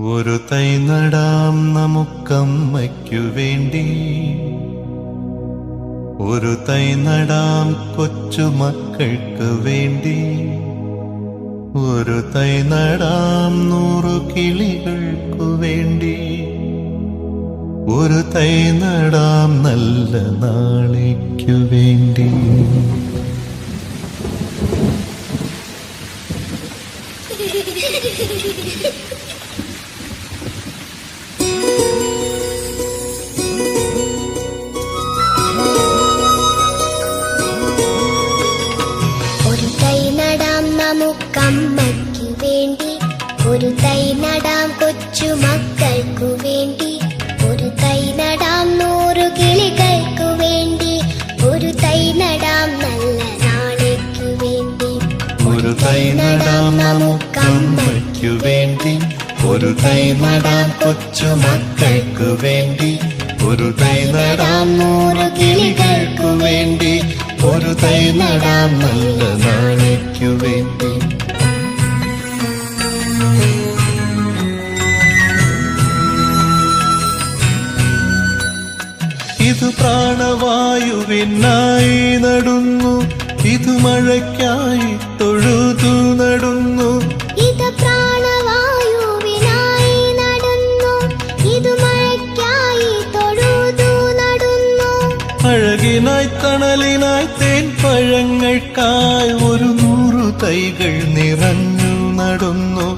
ഒരു തൈ നടാം നമുക്കമ്മയ്ക്കു വേണ്ടി, ഒരു തൈ നടാം കൊച്ചുമക്കൾക്ക് വേണ്ടി, ഒരു തൈ നടാം 100 കിളികൾക്കു വേണ്ടി, ഒരു തൈ നടാം നല്ല നാളേക്കു വേണ്ടി. ഒരു തൈ നടാം നമുക്കമ്മയ്ക്കു വേണ്ടി, ഒരു തൈ നടാം കൊച്ചുമക്കൾക്കു വേണ്ടി, ഒരു തൈ നടാം 100 കിളികൾക്കു വേണ്ടി, ഒരു തൈ നടാം നല്ല നാളേക്കു വേണ്ടി. ഒരു തൈ നടാം നമുക്കമ്മയ്ക്കു വേണ്ടി, ഒരു തൈ നടാം കൊച്ചുമക്കൾക്കു വേണ്ടി, ഒരു തൈ നടാം 100 കിളികൾക്കു വേണ്ടി, ഒരു തൈ നടാം നല്ല നാളേക്കു വേണ്ടി. ഇത് പ്രാണവായുവിനായി നടുന്നു, ഇത് മഴയ്ക്കായി തൊഴുതു നടുന്നു, ഇത് പ്രാണവായുവിനായി നടുന്നു, ഇത് മഴയ്ക്കായി തൊഴുതു നടുന്നു. അഴകിനായി തണലിനായി തേൻ പഴങ്ങൾക്കായി 100 തൈകൾ നിറഞ്ഞു നടുന്നു,